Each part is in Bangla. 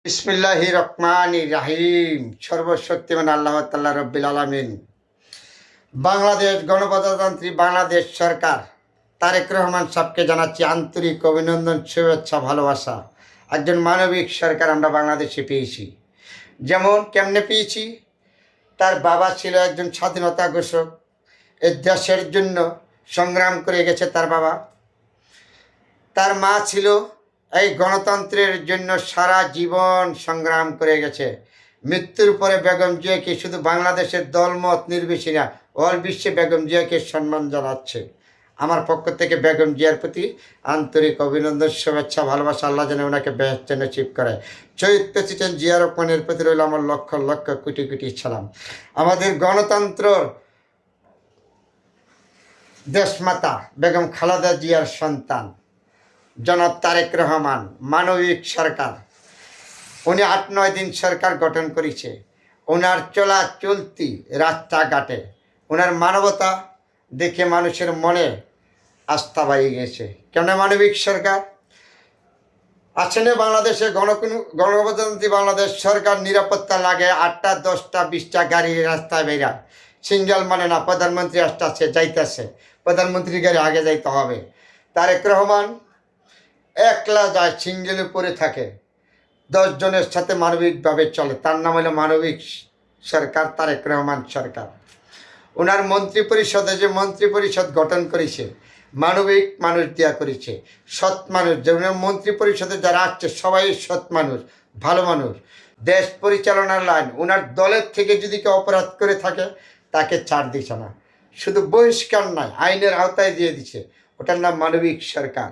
বিসমিল্লাহির রহমানির রহিম। সর্বশক্তিমান আল্লাহ তাআলা রব্বিল আলামিন। বাংলাদেশ গণপ্রজাতন্ত্রী বাংলাদেশ সরকার তারেক রহমান সাহেবকে জানাচ্ছি আন্তরিক অভিনন্দন, শুভেচ্ছা, ভালোবাসা। একজন মানবিক সরকার আমরা বাংলাদেশে পেয়েছি। যেমন কেমনে পেয়েছি, তার বাবা ছিল একজন স্বাধীনতা ঘোষক, এ দেশের জন্য সংগ্রাম করে গেছে তার বাবা। তার মা ছিল এই গণতন্ত্রের জন্য সারা জীবন সংগ্রাম করে গেছে। মৃত্যুর পরে বেগম জিয়াকে শুধু বাংলাদেশের দলমত নির্বিশেষে না, অল বিশ্বে বেগম জিয়াকে সম্মান জানাচ্ছে। আমার পক্ষ থেকে বেগম জিয়ার প্রতি আন্তরিক অভিনন্দন, শুভেচ্ছা, ভালোবাসা। আল্লাহ যেন ওনাকে বেহেশতে নসিব করে। শহীদ প্রেসিডেন্ট জিয়া রহমানের প্রতি রইল আমার লক্ষ লক্ষ কোটি কোটি সালাম। আমাদের গণতন্ত্র দেশমাতা বেগম খালেদা জিয়ার সন্তান জনাব তারেক রহমান মানবিক সরকার। উনি 8-9 দিন সরকার গঠন করেছে। ওনার চলতি রাস্তাঘাটে ওনার মানবতা দেখে মানুষের মনে আস্থা বাড়িয়ে গেছে। কেন মানবিক সরকার আসেনে বাংলাদেশে গণপ্রজাতন্ত্রী বাংলাদেশ সরকার নিরাপত্তা লাগে 8টা 10টা 20টা গাড়ি রাস্তায় বেরায়। সিঙ্গেল মানে না, প্রধানমন্ত্রী আসতেছে যাইতেছে, প্রধানমন্ত্রীর গাড়ি আগে যাইতে হবে। তারেক রহমান একলা যায়, সিঙ্গেলে পড়ে থাকে, 10 জনের সাথে মানবিকভাবে চলে। তার নাম হলো মানবিক সরকার, তারেক রহমান সরকার। ওনার মন্ত্রী পরিষদে যে মন্ত্রী পরিষদ গঠন করেছে মানবিক মানুষ দেয়া করেছে, সৎ মানুষ। যেমন মন্ত্রী পরিষদে যারা আসছে সবাই সৎ মানুষ, ভালো মানুষ। দেশ পরিচালনার লাইন ওনার দলের থেকে যদি কেউ অপরাধ করে থাকে তাকে ছাড় দিছে না, শুধু বহিষ্কার নয়, আইনের আওতায় দিয়ে দিছে। ওটার নাম মানবিক সরকার।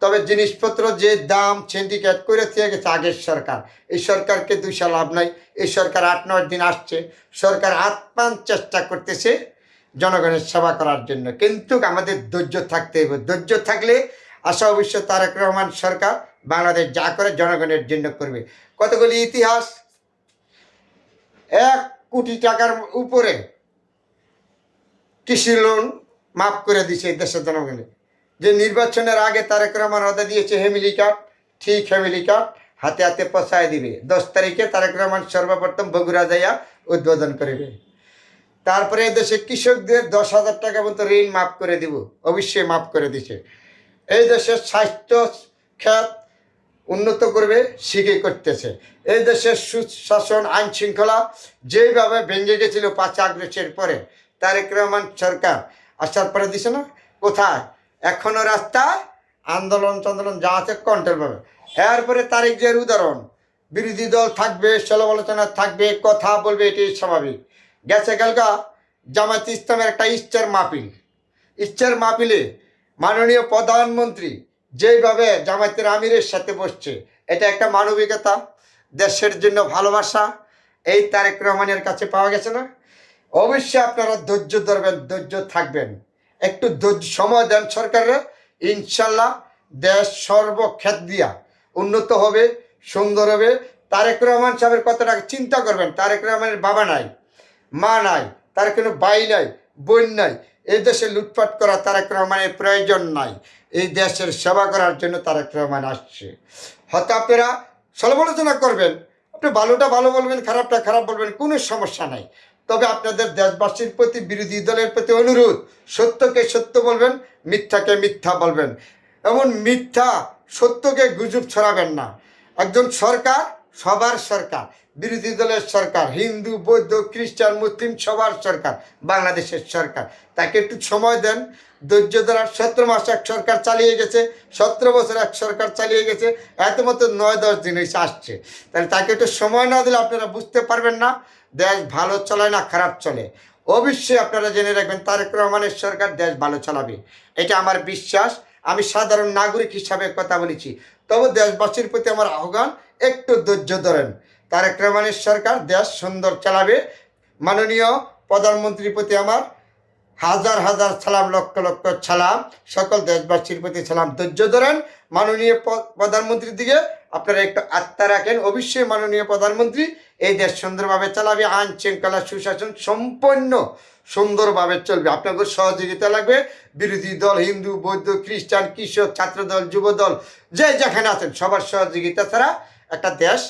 তবে জিনিসপত্র যে দাম সিন্ডিকেট করে দিয়ে গেছে আগের সরকার, এই সরকারকে দুইশা লাভ নাই। এই সরকার 8-9 দিন আসছে, সরকার আপ্রাণ চেষ্টা করতেছে জনগণের সেবা করার জন্য। কিন্তু আমাদের ধৈর্য থাকতে হবে। ধৈর্য থাকলে আশা অবশ্য তারেক রহমান সরকার বাংলাদেশ যা করে জনগণের জন্য করবে। কতগুলি ইতিহাস, 1 কোটি টাকার উপরে কৃষি লোন মাফ করে দিছে দেশের জনগণের। যে নির্বাচনের আগে তারেক রহমান ওদের দিয়েছে ফ্যামিলি কার্ড, ঠিক ফ্যামিলি কার্ড হাতে হাতে পৌঁছায় দিবে। 10 তারিখে তারেক রহমান সর্বপ্রথম বগুড়া যাইয়া উদ্বোধন করবে। তারপরে দেশে কৃষকদের 10,000 টাকা মতো ঋণ মাফ করে দিব, অবশ্যই মাফ করে দিছে। এই দেশের স্বাস্থ্য খাত উন্নত করবে, শিখে করতেছে। এই দেশের সুশাসন আইন শৃঙ্খলা যেভাবে ভেঙে গেছিল 5 আগস্টের পরে, তারেক রহমান সরকার আসার পরে দিছে না। কোথায় এখনো রাস্তায় আন্দোলন যা আছে কন্ট্রোল পাবে। এরপরে তারেক জিয়ার উদাহরণ, বিরোধী দল থাকবে, সমালোচনা থাকবে, কথা বলবে, এটাই স্বাভাবিক। গেছে কালকা জামায়াত ইসলামের একটা ইচ্ছার মাহফিলে মাননীয় প্রধানমন্ত্রী যেইভাবে জামায়াতের আমিরের সাথে বসছে, এটা একটা মানবিকতা, দেশের জন্য ভালোবাসা। এই তারেক রহমানের কাছে পাওয়া গেছে না। অবশ্যই আপনারা ধৈর্য ধরবেন, ধৈর্য থাকবেন, একটু ধৈর্য সময় দেন সরকাররা। ইনশাল্লাহ দেশ সর্বক্ষেত দিয়া উন্নত হবে, সুন্দর হবে। তারেক রহমান সাহেবের কথাটা চিন্তা করবেন। তারেক রহমানের বাবা নাই, মা নাই, তার কোনো ভাই নাই, বোন নাই। এই দেশে লুটপাট করা তারেক রহমানের প্রয়োজন নাই। এই দেশের সেবা করার জন্য তারেক রহমান আসছে। হয়তো আপনারা সমালোচনা করবেন, আপনি ভালোটা ভালো বলবেন, খারাপটা খারাপ বলবেন, কোনো সমস্যা নাই। তবে আপনাদের দেশবাসীর প্রতি, বিরোধী দলের প্রতি অনুরোধ, সত্যকে সত্য বলবেন, মিথ্যাকে মিথ্যা বলবেন। এমন মিথ্যা সত্যকে গুজব ছড়াবেন না। একজন সরকার সবার সরকার, বিরোধী দলের সরকার, হিন্দু বৌদ্ধ খ্রিস্টান মুসলিম সবার সরকার, বাংলাদেশের সরকার। তাকে একটু সময় দেন, ধৈর্য ধরার। 17 মাস এক সরকার চালিয়ে গেছে, 17 বছর এক সরকার চালিয়ে গেছে, এত মতো 9-10 দিন হয়েছে আসছে। তাহলে তাকে একটু সময় না দিলে আপনারা বুঝতে পারবেন না দেশ ভালো চলে না খারাপ চলে। অবশ্যই আপনারা জেনে রাখবেন তারেক রহমানের সরকার দেশ ভালো চালাবে, এটা আমার বিশ্বাস। আমি সাধারণ নাগরিক হিসাবে কথা বলেছি। তবে দেশবাসীর প্রতি আমার আহ্বান, একটু ধৈর্য ধরেন। তারেক রহমানের সরকার দেশ সুন্দর চালাবে। মাননীয় প্রধানমন্ত্রীর প্রতি আমার হাজার হাজার সালাম, লক্ষ লক্ষ সালাম। সকল দেশবাসীর প্রতি সালাম। ধৈর্য ধরেন। মাননীয় প্রধানমন্ত্রীর দিকে আপনারা একটু আস্থা রাখেন। অবশ্যই মাননীয় প্রধানমন্ত্রী এই দেশ সুন্দরভাবে চালাবে, আইন শৃঙ্খলা সুশাসন সম্পন্ন সুন্দরভাবে চলবে। আপনাদের সহযোগিতা লাগবে। বিরোধী দল, হিন্দু বৌদ্ধ খ্রিস্টান কৃষক ছাত্রদল যুবদল যে যেখানে আছেন সবার সহযোগিতা ছাড়া একটা দেশ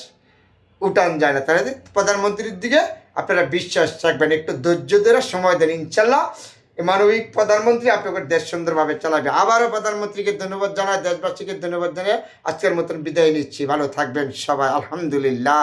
উঠান যায় না। তাহলে প্রধানমন্ত্রীর দিকে আপনারা বিশ্বাস রাখবেন, একটু ধৈর্য ধরে সময় দেন, ইনশাল্লাহ মানবিক প্রধানমন্ত্রী আপনাদের দেশ সুন্দরভাবে চালাবে। আবারও প্রধানমন্ত্রীকে ধন্যবাদ জানাই, দেশবাসীকে ধন্যবাদ জানিয়ে আজকের মতন বিদায় নিচ্ছি। ভালো থাকবেন সবাই, আলহামদুলিল্লাহ।